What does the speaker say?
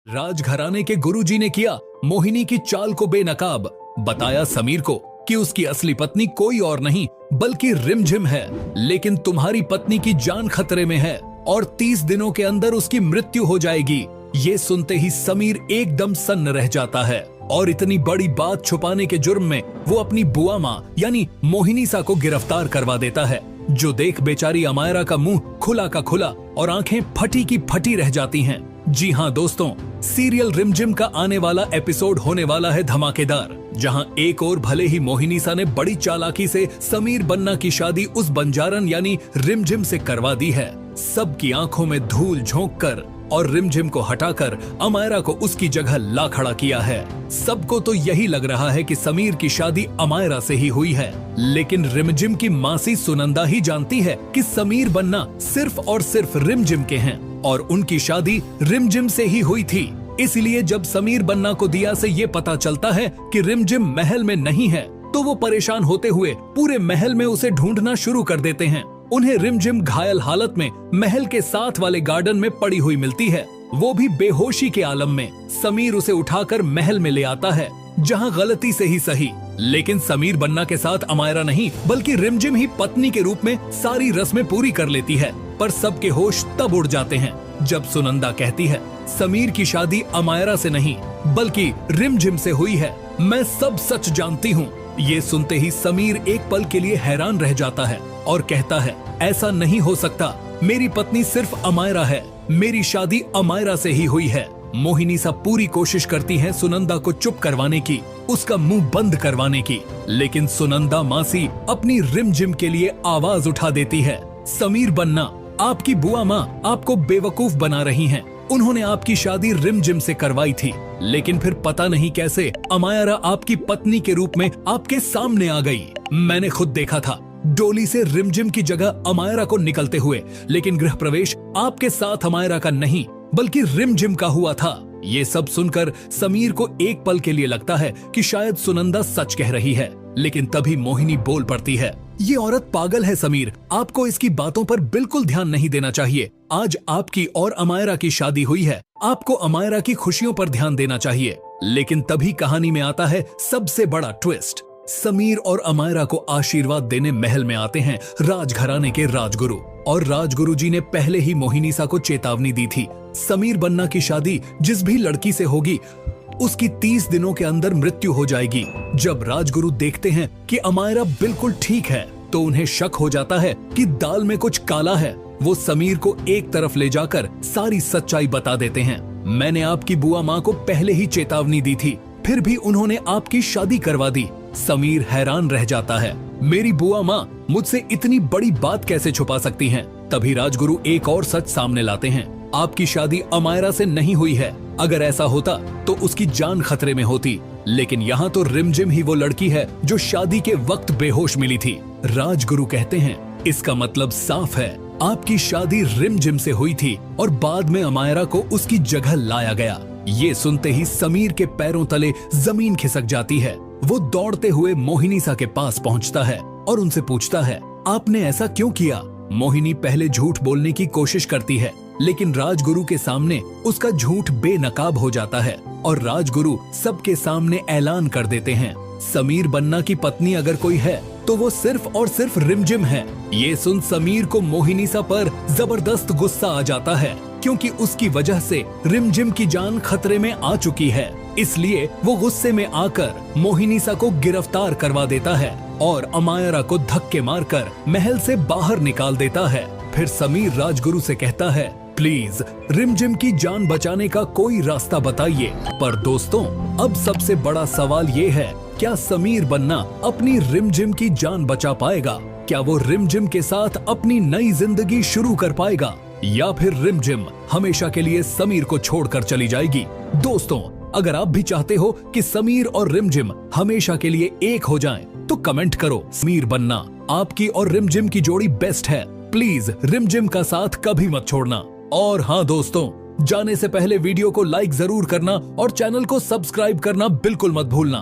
राजघराने के गुरुजी ने किया मोहिनी की चाल को बेनकाब। बताया समीर को कि उसकी असली पत्नी कोई और नहीं बल्कि रिमझिम है, लेकिन तुम्हारी पत्नी की जान खतरे में है और 30 दिनों के अंदर उसकी मृत्यु हो जाएगी। ये सुनते ही समीर एकदम सन्न रह जाता है और इतनी बड़ी बात छुपाने के जुर्म में वो अपनी बुआ माँ यानी मोहिनीसा को गिरफ्तार करवा देता है, जो देख बेचारी अमायरा का मुंह खुला का खुला और आंखें फटी की फटी रह जाती हैं। जी हाँ दोस्तों, सीरियल रिमझिम का आने वाला एपिसोड होने वाला है धमाकेदार, जहां एक और भले ही मोहिनीसा ने बड़ी चालाकी से समीर बन्ना की शादी उस बंजारन यानी रिमझिम से करवा दी है। सबकी आंखों में धूल झोंक कर और रिमझिम को हटाकर अमायरा को उसकी जगह ला खड़ा किया है। सबको तो यही लग रहा है कि समीर की शादी अमायरा से ही हुई है, लेकिन रिमझिम की मासी सुनंदा ही जानती है कि समीर बन्ना सिर्फ और सिर्फ रिमझिम के हैं और उनकी शादी रिमझिम से ही हुई थी। इसलिए जब समीर बन्ना को दिया से ये पता चलता है कि रिमझिम महल में नहीं है, तो वो परेशान होते हुए पूरे महल में उसे ढूंढना शुरू कर देते हैं। उन्हें रिमझिम घायल हालत में महल के साथ वाले गार्डन में पड़ी हुई मिलती है, वो भी बेहोशी के आलम में। समीर उसे उठाकर महल में ले आता है, जहां गलती से ही सही, लेकिन समीर बन्ना के साथ अमायरा नहीं बल्कि रिमझिम ही पत्नी के रूप में सारी रस्में पूरी कर लेती है। पर सबके होश तब उड़ जाते हैं जब सुनंदा कहती है समीर की शादी अमायरा से नहीं बल्कि रिमझिम से हुई है। मैं सब सच जानती हूँ। ये सुनते ही समीर एक पल के लिए हैरान रह जाता है और कहता है ऐसा नहीं हो सकता, मेरी पत्नी सिर्फ अमायरा है, मेरी शादी अमायरा से ही हुई है। मोहिनीसा पूरी कोशिश करती है सुनंदा को चुप करवाने की, उसका मुंह बंद करवाने की, लेकिन सुनंदा मासी अपनी रिमझिम के लिए आवाज उठा देती है समीर बन्ना, आपकी बुआ माँ आपको बेवकूफ बना रही हैं। उन्होंने आपकी शादी रिमझिम से करवाई थी, लेकिन फिर पता नहीं कैसे अमायरा आपकी पत्नी के रूप में आपके सामने आ गई। मैंने खुद देखा था डोली से रिमझिम की जगह अमायरा को निकलते हुए, लेकिन गृह प्रवेश आपके साथ अमायरा का नहीं बल्कि रिमझिम का हुआ था। ये सब सुनकर समीर को एक पल के लिए लगता है कि शायद सुनंदा सच कह रही है, लेकिन तभी मोहिनी बोल पड़ती है ये औरत पागल है समीर, आपको इसकी बातों पर बिल्कुल ध्यान नहीं देना चाहिए। आज आपकी और अमायरा की शादी हुई है, आपको अमायरा की खुशियों पर ध्यान देना चाहिए। लेकिन तभी कहानी में आता है सबसे बड़ा ट्विस्ट। समीर और अमायरा को आशीर्वाद देने महल में आते हैं राजघराने के राजगुरु, और राजगुरु जी ने पहले ही मोहिनीसा को चेतावनी दी थी समीर बन्ना की शादी जिस भी लड़की से होगी उसकी 30 दिनों के अंदर मृत्यु हो जाएगी। जब राजगुरु देखते हैं कि अमायरा बिल्कुल ठीक है, तो उन्हें शक हो जाता है कि दाल में कुछ काला है। वो समीर को एक तरफ ले जाकर सारी सच्चाई बता देते हैं। मैंने आपकी बुआ माँ को पहले ही चेतावनी दी थी, फिर भी उन्होंने आपकी शादी करवा दी। समीर हैरान रह जाता है, मेरी बुआ माँ मुझसे इतनी बड़ी बात कैसे छुपा सकती हैं? तभी राजगुरु एक और सच सामने लाते हैं, आपकी शादी अमायरा से नहीं हुई है। अगर ऐसा होता तो उसकी जान खतरे में होती, लेकिन यहाँ तो रिमझिम ही वो लड़की है जो शादी के वक्त बेहोश मिली थी। राजगुरु कहते हैं इसका मतलब साफ है, आपकी शादी रिमझिम से हुई थी और बाद में अमायरा को उसकी जगह लाया गया। ये सुनते ही समीर के पैरों तले जमीन खिसक जाती है। वो दौड़ते हुए मोहिनीसा के पास पहुंचता है और उनसे पूछता है आपने ऐसा क्यों किया? मोहिनी पहले झूठ बोलने की कोशिश करती है, लेकिन राजगुरु के सामने उसका झूठ बेनकाब हो जाता है और राजगुरु सबके सामने ऐलान कर देते हैं समीर बन्ना की पत्नी अगर कोई है तो वो सिर्फ और सिर्फ रिमझिम है। ये सुन समीर को मोहिनीसा पर जबरदस्त गुस्सा आ जाता है, क्योंकि उसकी वजह से रिमझिम की जान खतरे में आ चुकी है। इसलिए वो गुस्से में आकर मोहिनीसा को गिरफ्तार करवा देता है और अमायरा को धक्के मारकर महल से बाहर निकाल देता है। फिर समीर राजगुरु से कहता है प्लीज रिमझिम की जान बचाने का कोई रास्ता बताइए। पर दोस्तों, अब सबसे बड़ा सवाल ये है, क्या समीर बन्ना अपनी रिमझिम की जान बचा पाएगा? क्या वो रिमझिम के साथ अपनी नई जिंदगी शुरू कर पाएगा, या फिर रिमझिम हमेशा के लिए समीर को छोड़कर चली जाएगी? दोस्तों, अगर आप भी चाहते हो कि समीर और रिमझिम हमेशा के लिए एक हो जाएं, तो कमेंट करो समीर बन्ना आपकी और रिमझिम की जोड़ी बेस्ट है, प्लीज रिमझिम का साथ कभी मत छोड़ना। और हाँ दोस्तों, जाने से पहले वीडियो को लाइक जरूर करना और चैनल को सब्सक्राइब करना बिल्कुल मत भूलना।